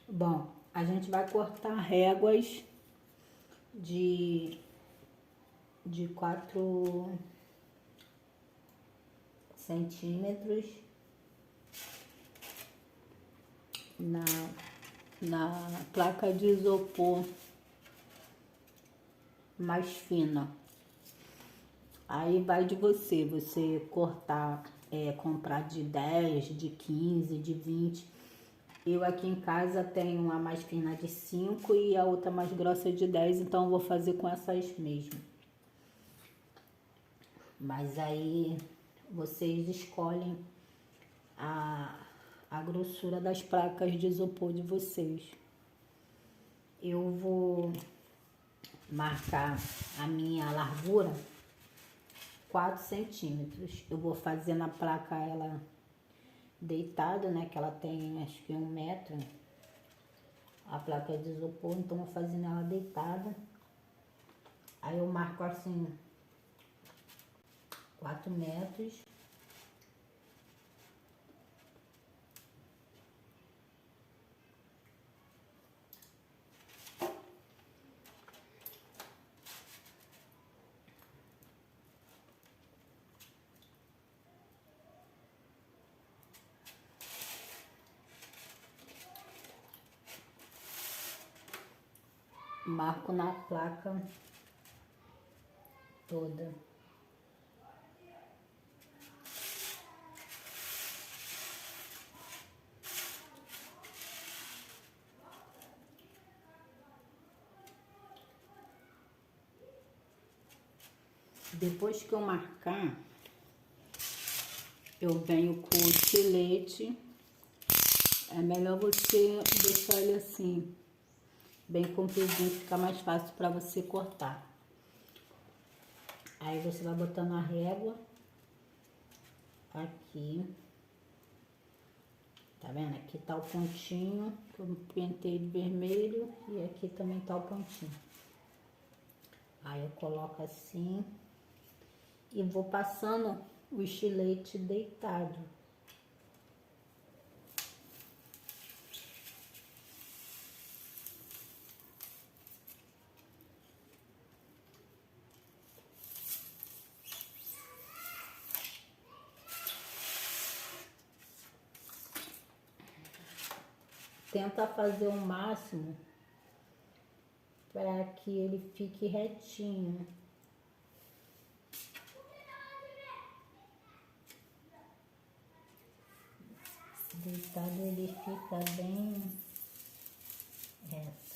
Bom, a gente vai cortar réguas de 4 centímetros na placa de isopor mais fina. Aí vai de você cortar, comprar de 10, de 15, de 20. Eu aqui em casa tenho uma mais fina de 5 e a outra mais grossa de 10, então eu vou fazer com essas mesmo. Mas aí vocês escolhem a grossura das placas de isopor de vocês. Eu vou marcar a minha largura 4 centímetros. Eu vou fazer na placa ela deitada, né? Que ela tem acho que 1 metro. A placa de isopor, então eu vou fazer ela deitada. Aí eu marco assim 4 metros. Marco na placa toda. Depois que eu marcar, eu venho com o estilete. É melhor você deixar ele assim, bem compridinho, fica mais fácil para você cortar. Aí você vai botando a régua aqui. Tá vendo? Aqui tá o pontinho, que eu pintei de vermelho, e aqui também tá o pontinho. Aí eu coloco assim e vou passando o estilete deitado. Tenta fazer o máximo para que ele fique retinho. Deitado ele fica bem reto.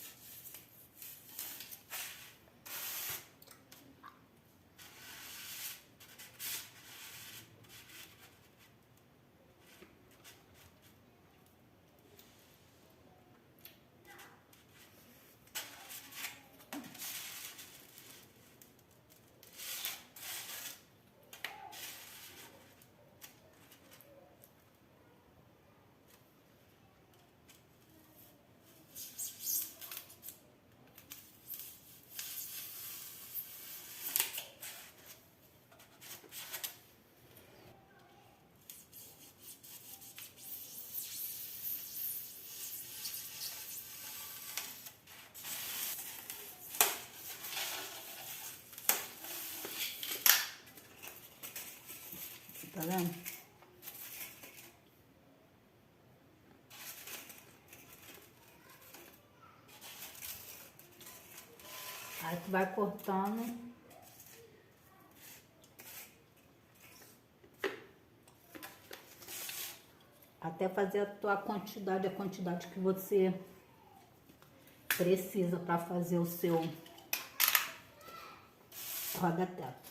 Tá vendo? Aí tu vai cortando até fazer a tua quantidade, a quantidade que você precisa para fazer o seu roda-teto.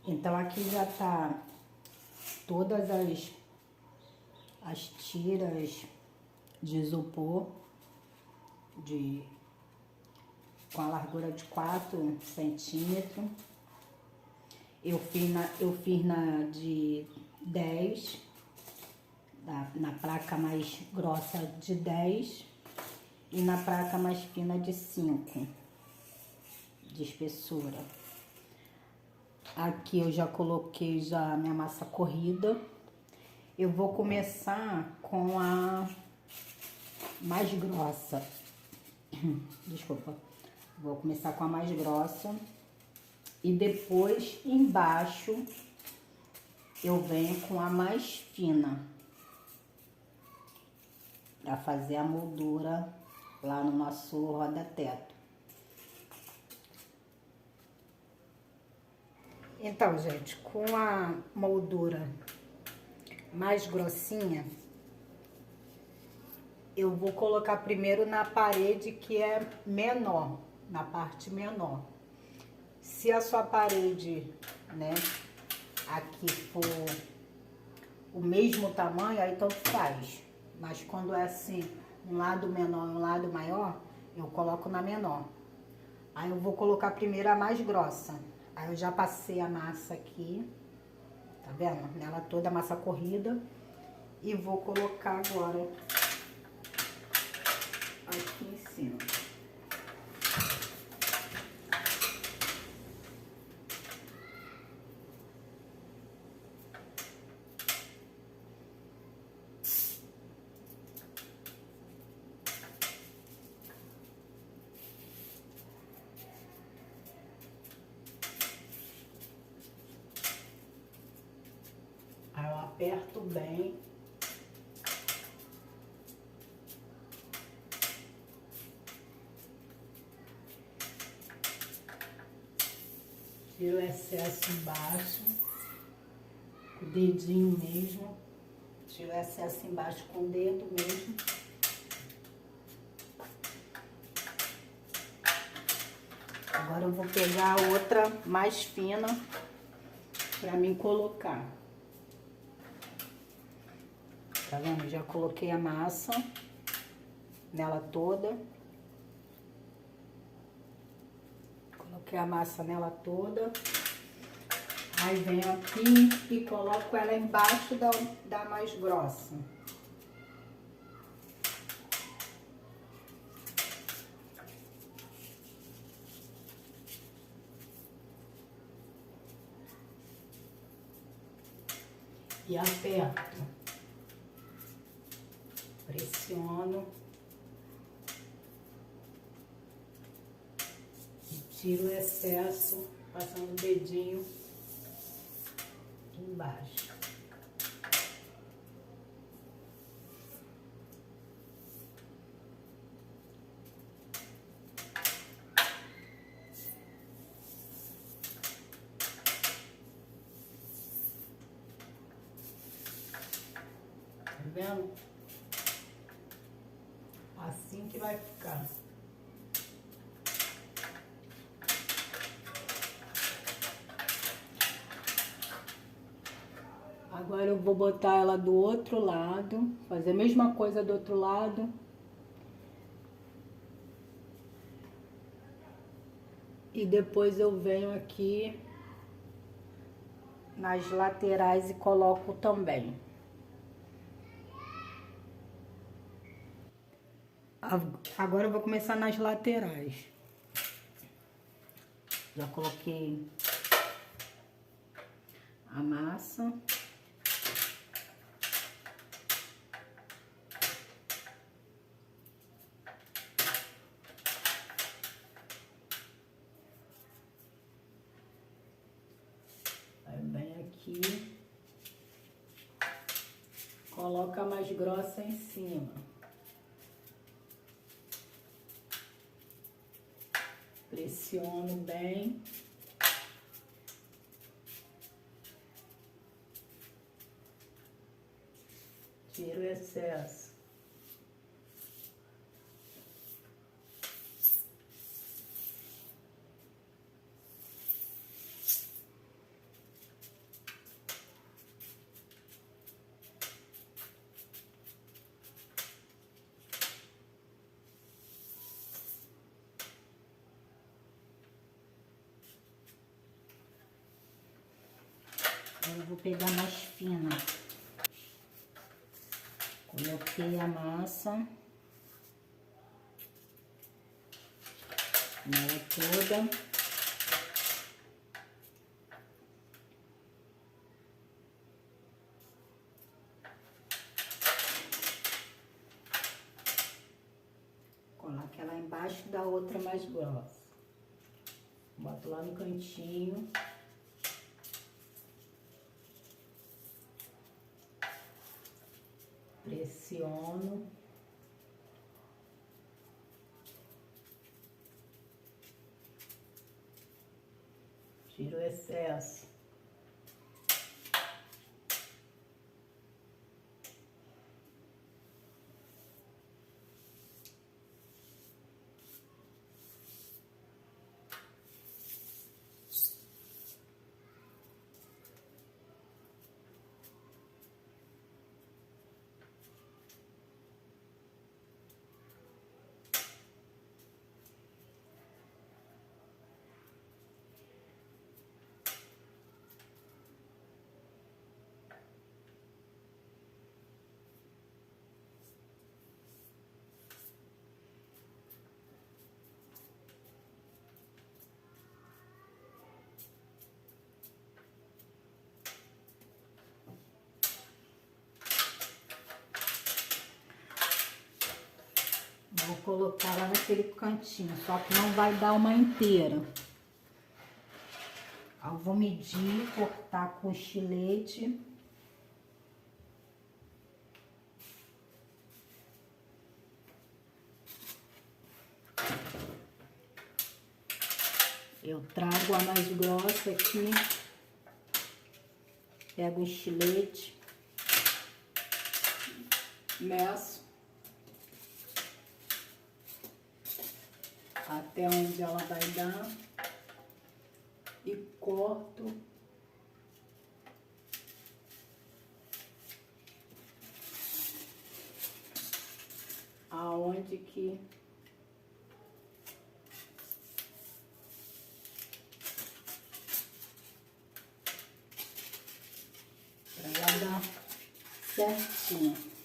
Então aqui já tá todas as tiras de isopor com a largura de 4 centímetros. Eu fiz na de 10, na placa mais grossa de 10 e na placa mais fina de 5 de espessura. Aqui eu já coloquei já a minha massa corrida. Eu vou começar com a mais grossa. Desculpa. Vou começar com a mais grossa. E depois, embaixo, eu venho com a mais fina. Para fazer a moldura lá no nosso roda-teto. Então, gente, com a moldura mais grossinha, eu vou colocar primeiro na parede que é menor, na parte menor. Se a sua parede, né, aqui for o mesmo tamanho, aí tanto faz. Mas quando é assim, um lado menor e um lado maior, eu coloco na menor. Aí eu vou colocar primeiro a mais grossa. Aí eu já passei a massa aqui, tá vendo? Nela toda a massa corrida. E vou colocar agora aqui em cima. Aí eu aperto bem. Tiro o excesso embaixo, com o dedinho mesmo. Tiro o excesso embaixo com o dedo mesmo. Agora eu vou pegar a outra mais fina pra mim colocar. Tá vendo? Já coloquei a massa nela toda. Coloquei a massa nela toda. Aí venho aqui e coloco ela embaixo da mais grossa. E aperto. Pressiono. E tiro o excesso, passando o dedinho aqui embaixo. Tá vendo? Assim que vai ficar. Agora eu vou botar ela do outro lado, fazer a mesma coisa do outro lado. E depois eu venho aqui nas laterais e coloco também. Agora eu vou começar nas laterais. Já coloquei a massa. Aí vem aqui, coloca a mais grossa em cima. Pressiono bem. Tiro o excesso. vou pegar mais fina. Coloquei a massa nela toda. Coloque ela embaixo da outra mais grossa. Boto lá no cantinho. Pressiono. Tiro o excesso. Vou colocar lá naquele cantinho, só que não vai dar uma inteira. Eu vou medir, cortar com estilete. Eu trago a mais grossa aqui. Pego o estilete. Meço. Até onde ela vai dar. E corto. Aonde que pra ela dar certinho.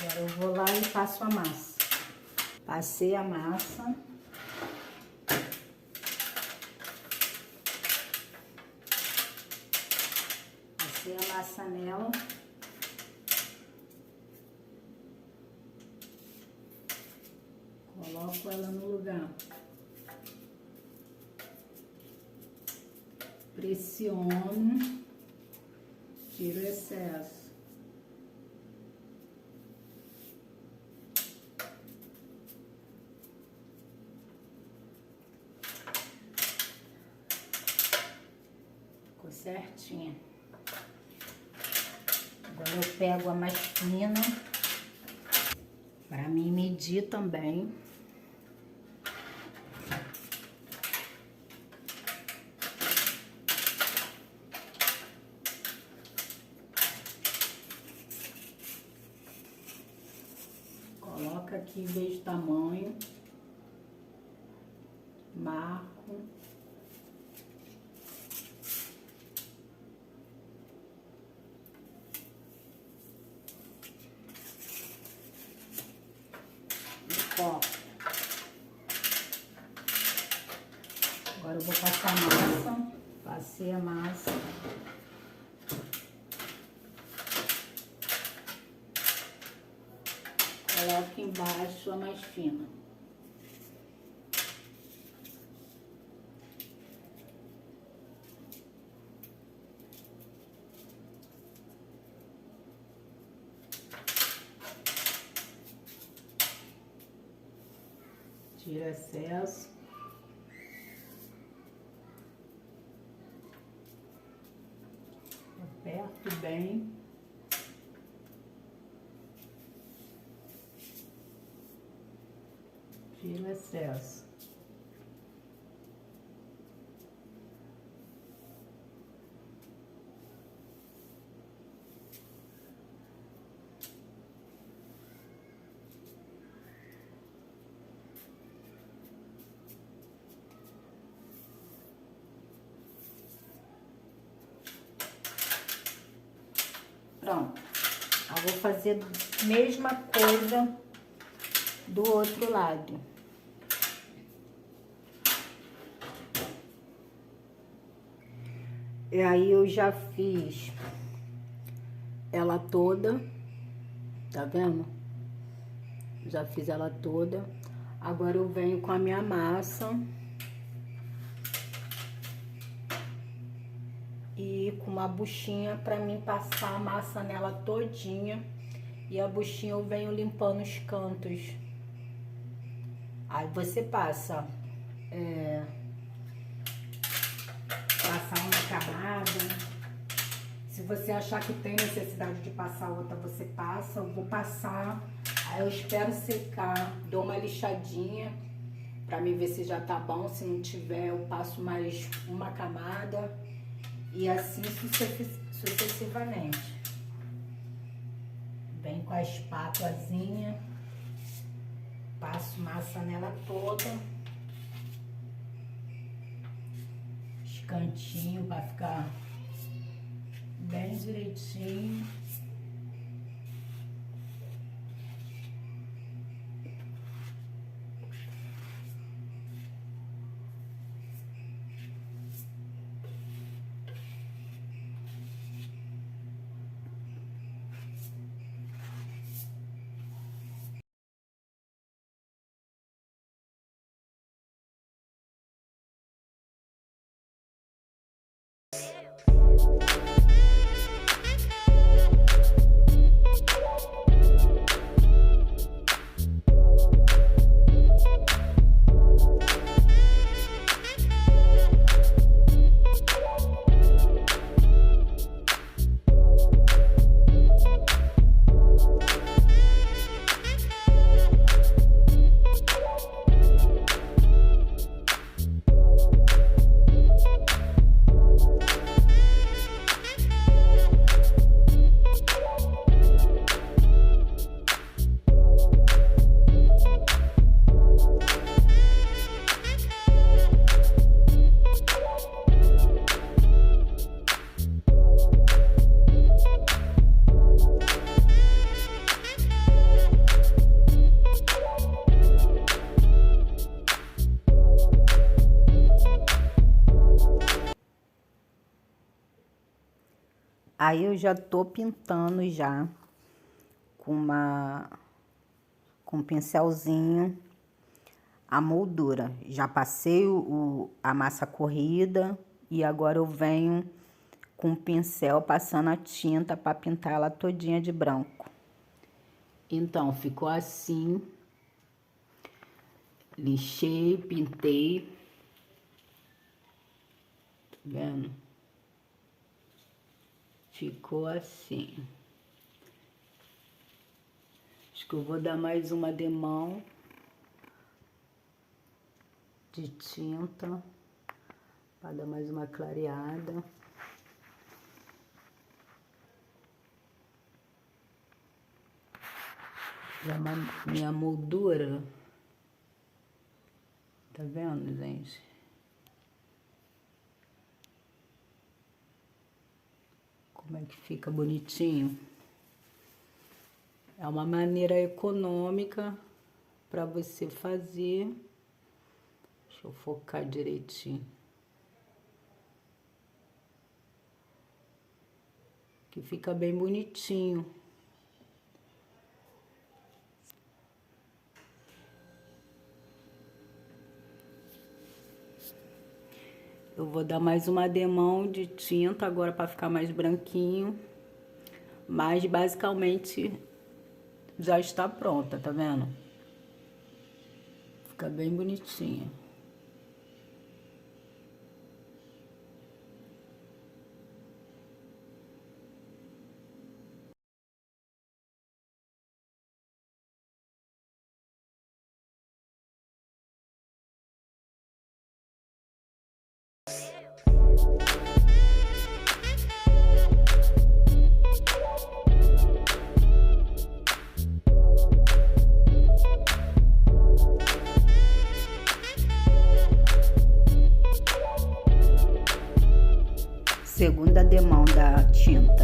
Agora eu vou lá e faço a massa. Passei a massa. Passei a massa nela. Coloco ela no lugar. Pressiono. Tiro o excesso. Ficou certinha. Agora eu pego a mais fina. Para mim medir também. Coloca aqui, vejo o tamanho. Marco. Ó. Agora eu vou passar a massa. Passei a massa. Coloco embaixo a mais fina. Tira excesso. Aperto bem. Tira o excesso. Pronto. Eu vou fazer a mesma coisa do outro lado. E aí eu já fiz ela toda, tá vendo? Já fiz ela toda. Agora eu venho com a minha massa e com uma buchinha pra mim passar a massa nela todinha. E a buchinha eu venho limpando os cantos. Aí você passa uma camada. Se você achar que tem necessidade de passar outra, você passa. Eu vou passar, aí eu espero secar, dou uma lixadinha pra mim ver se já tá bom. Se não tiver, eu passo mais uma camada e assim sucessivamente. Vem com a espátulazinha, passo massa nela toda. Os cantinhos vai ficar bem direitinho. Aí eu já tô pintando já com um pincelzinho a moldura. Já passei a massa corrida e agora eu venho com o pincel passando a tinta para pintar ela todinha de branco. Então, ficou assim. Lixei, pintei. Tá vendo? Ficou assim. Acho que eu vou dar mais uma demão de tinta para dar mais uma clareada. Já minha moldura, tá vendo, gente? Como é que fica bonitinho. É uma maneira econômica para você fazer. Deixa eu focar direitinho. Que fica bem bonitinho. Eu vou dar mais uma demão de tinta agora para ficar mais branquinho. Mas basicamente já está pronta, tá vendo? Fica bem bonitinha. Segunda demão da tinta.